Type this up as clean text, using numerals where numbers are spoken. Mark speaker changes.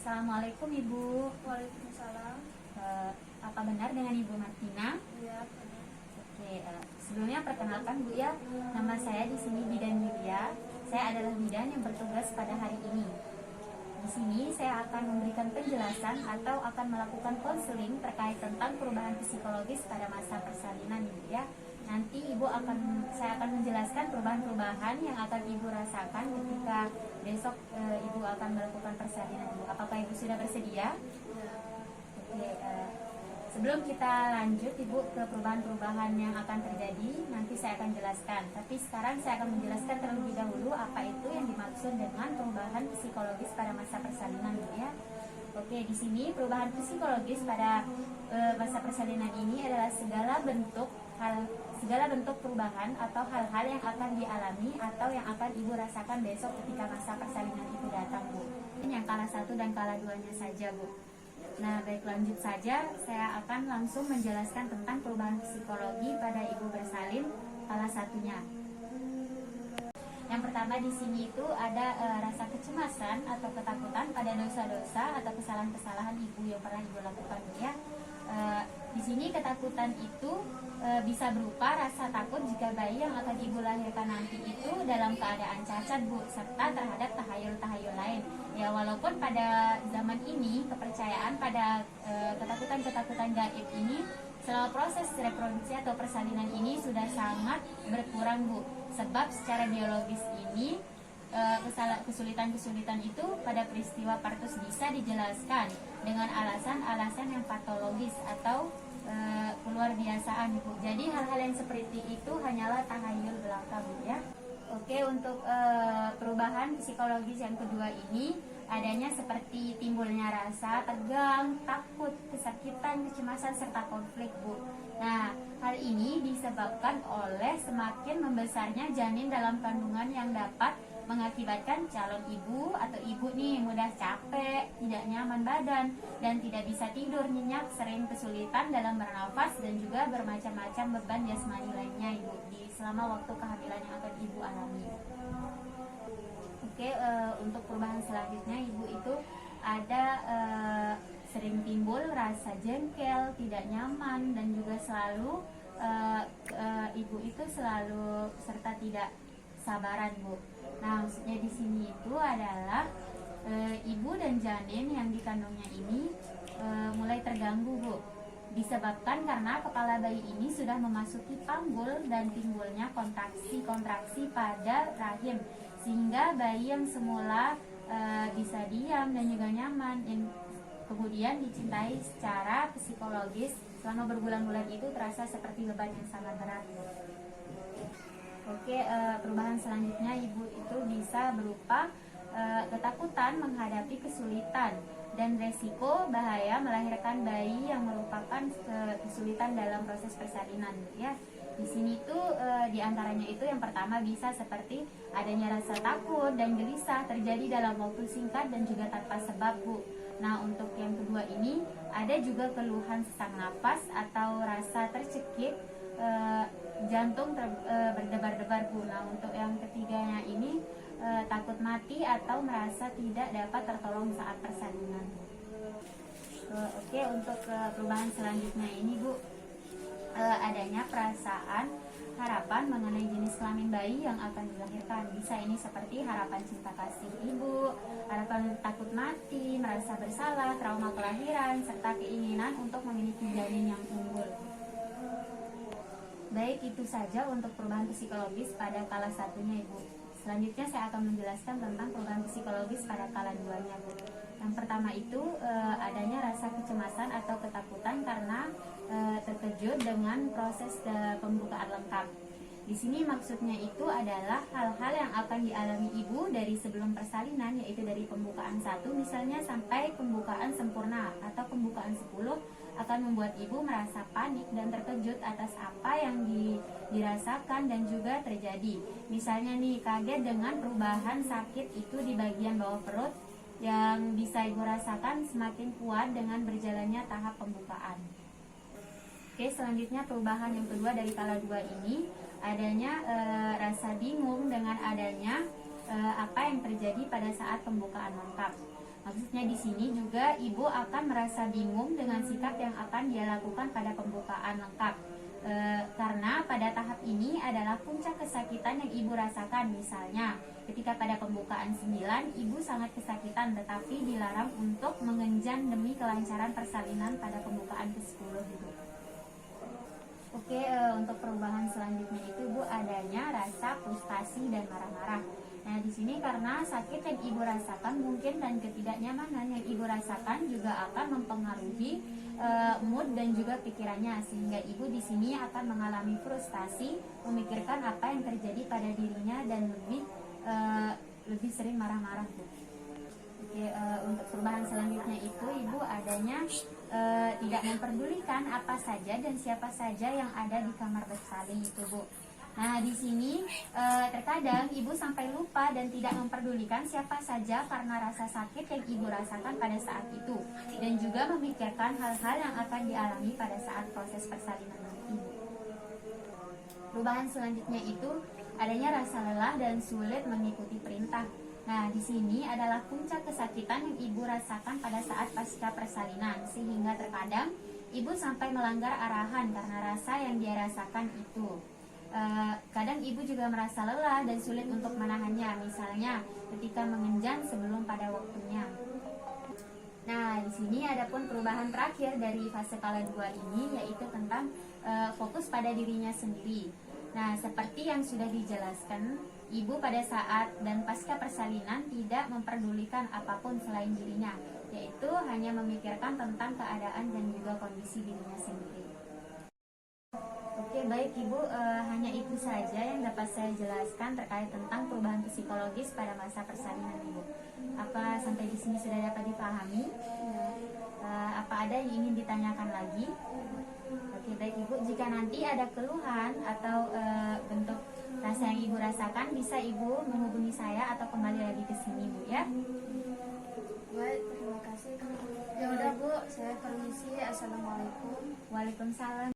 Speaker 1: Assalamualaikum Ibu.
Speaker 2: Waalaikumsalam.
Speaker 1: Apa benar dengan Ibu Martina?
Speaker 2: Iya, benar.
Speaker 1: Oke, sebelumnya perkenalkan Bu ya, nama saya di sini Bidan Yulia. Saya adalah bidan yang bertugas pada hari ini. Di sini saya akan memberikan penjelasan atau akan melakukan konseling terkait tentang perubahan psikologis pada masa persalinan Ibu ya. Nanti saya akan menjelaskan perubahan-perubahan yang akan Ibu rasakan ketika besok Ibu akan melakukan persalinan Ibu. Apakah Ibu sudah bersedia?
Speaker 2: Ya.
Speaker 1: Oke, sebelum kita lanjut Ibu ke perubahan-perubahan yang akan terjadi, nanti saya akan jelaskan. Tapi sekarang saya akan menjelaskan terlebih dahulu apa itu yang dimaksud dengan perubahan psikologis pada masa persalinan Ibu ya. Oke, di sini perubahan psikologis pada masa persalinan ini adalah segala bentuk perubahan atau hal-hal yang akan dialami atau yang akan Ibu rasakan besok ketika masa persalinan itu datang Bu. Ini yang kala 1 dan kala 2-nya saja Bu. Nah, baik, lanjut saja. Saya akan langsung menjelaskan tentang perubahan psikologi pada Ibu bersalin kala 1-nya. Yang pertama di sini itu ada rasa kecemasan atau ketakutan pada dosa-dosa atau kesalahan-kesalahan Ibu yang pernah Ibu lakukan ya. Di sini ketakutan itu bisa berupa rasa takut jika bayi yang akan Ibu lahirkan nanti itu dalam keadaan cacat Bu, serta terhadap tahayul-tahayul lain. Ya, walaupun pada zaman ini kepercayaan pada ketakutan-ketakutan gaib ini selama proses reproduksi atau persalinan ini sudah sangat berkurang Bu. Sebab secara biologis ini kesulitan-kesulitan itu pada peristiwa partus bisa dijelaskan dengan alasan-alasan yang patologis atau keluar biasaan Bu. Jadi hal-hal yang seperti itu hanyalah tahayul belaka Bu ya. Oke, untuk perubahan psikologis yang kedua ini adanya seperti timbulnya rasa tegang, takut, kesakitan, kecemasan, serta konflik Bu. Nah, hal ini disebabkan oleh semakin membesarnya janin dalam kandungan yang dapat mengakibatkan calon ibu atau ibu nih mudah capek, tidak nyaman badan, dan tidak bisa tidur, nyenyak, sering kesulitan dalam bernafas, dan juga bermacam-macam beban jasmani lainnya Ibu di selama waktu kehamilan yang akan Ibu alami. Oke, untuk perubahan selanjutnya Ibu itu ada sering timbul rasa jengkel, tidak nyaman, dan juga selalu Ibu itu selalu serta tidak sabaran Bu. Nah, maksudnya di sini itu adalah ibu dan janin yang dikandungnya ini mulai terganggu Bu. Disebabkan karena kepala bayi ini sudah memasuki panggul dan timbulnya kontraksi-kontraksi pada rahim, sehingga bayi yang semula bisa diam dan juga nyaman kemudian dicintai secara psikologis selama berbulan-bulan itu terasa seperti beban yang sangat berat. Oke, perubahan selanjutnya Ibu itu bisa berupa ketakutan menghadapi kesulitan dan resiko bahaya melahirkan bayi yang merupakan kesulitan dalam proses persalinan ya. Di sini tuh diantaranya itu yang pertama bisa seperti adanya rasa takut dan gelisah terjadi dalam waktu singkat dan juga tanpa sebab Bu. Nah, untuk yang kedua ini ada juga keluhan sesak nafas atau rasa tercekik, jantung berdebar-debar Bu. Nah, untuk yang ketiganya ini takut mati atau merasa tidak dapat tertolong saat persalinan. Oke, untuk perubahan selanjutnya ini Bu, adanya perasaan harapan mengenai jenis kelamin bayi yang akan dilahirkan. Bisa ini seperti harapan cinta kasih ibu, harapan takut mati, merasa bersalah, trauma kelahiran, serta keinginan untuk memiliki janin yang unggul. Baik, itu saja untuk perubahan psikologis pada kala 1-nya Ibu. Selanjutnya saya akan menjelaskan tentang perubahan psikologis pada kala 2-nya Bu. Yang pertama itu adanya rasa kecemasan atau ketakutan karena terkejut dengan proses pembukaan lengkap. Di sini maksudnya itu adalah hal-hal yang akan dialami ibu dari sebelum persalinan, yaitu dari pembukaan 1 misalnya sampai pembukaan sempurna atau pembukaan 10 akan membuat ibu merasa panik dan terkejut atas apa yang dirasakan dan juga terjadi. Misalnya nih, kaget dengan perubahan sakit itu di bagian bawah perut yang bisa ibu rasakan semakin kuat dengan berjalannya tahap pembukaan. Oke, selanjutnya perubahan yang kedua dari kala 2 ini adanya rasa bingung dengan adanya apa yang terjadi pada saat pembukaan lengkap. Maksudnya di sini juga ibu akan merasa bingung dengan sikap yang akan dia lakukan pada pembukaan lengkap. Karena pada tahap ini adalah puncak kesakitan yang ibu rasakan. Misalnya ketika pada pembukaan 9 ibu sangat kesakitan tetapi dilarang untuk mengenjan demi kelancaran persalinan pada pembukaan ke-10 ibu. Oke, untuk perubahan selanjutnya itu Bu, adanya rasa frustasi dan marah-marah. Nah, di sini karena sakit yang ibu rasakan mungkin dan ketidaknyamanan yang ibu rasakan juga akan mempengaruhi mood dan juga pikirannya, sehingga ibu di sini akan mengalami frustasi, memikirkan apa yang terjadi pada dirinya dan lebih sering marah-marah, Bu. Oke, untuk perubahan selanjutnya itu ibu adanya tidak memperdulikan apa saja dan siapa saja yang ada di kamar bersalin itu, Bu. Nah, di sini terkadang ibu sampai lupa dan tidak memperdulikan siapa saja karena rasa sakit yang ibu rasakan pada saat itu, dan juga memikirkan hal-hal yang akan dialami pada saat proses persalinan nanti. Perubahan selanjutnya itu adanya rasa lelah dan sulit mengikuti perintah. Nah, di sini adalah puncak kesakitan yang ibu rasakan pada saat pasca persalinan, sehingga terkadang ibu sampai melanggar arahan karena rasa yang dia rasakan itu. Kadang ibu juga merasa lelah dan sulit untuk menahannya, misalnya ketika mengenjan sebelum pada waktunya. Nah, di sini adapun perubahan terakhir dari fase kala 2 ini yaitu tentang fokus pada dirinya sendiri. Nah, seperti yang sudah dijelaskan, ibu pada saat dan pasca persalinan tidak memperdulikan apapun selain dirinya, yaitu hanya memikirkan tentang keadaan dan juga kondisi dirinya sendiri. Oke, baik Ibu, hanya itu saja yang dapat saya jelaskan terkait tentang perubahan psikologis pada masa persalinan Ibu. Apa sampai di sini sudah dapat dipahami? Apa ada yang ingin ditanyakan lagi? Oke, baik Ibu, jika nanti ada keluhan atau bentuk rasa yang Ibu rasakan, bisa Ibu menghubungi saya atau kembali lagi ke sini, Bu, ya.
Speaker 2: Baik, terima kasih. Ya udah Bu, saya permisi. Assalamualaikum.
Speaker 1: Waalaikumsalam.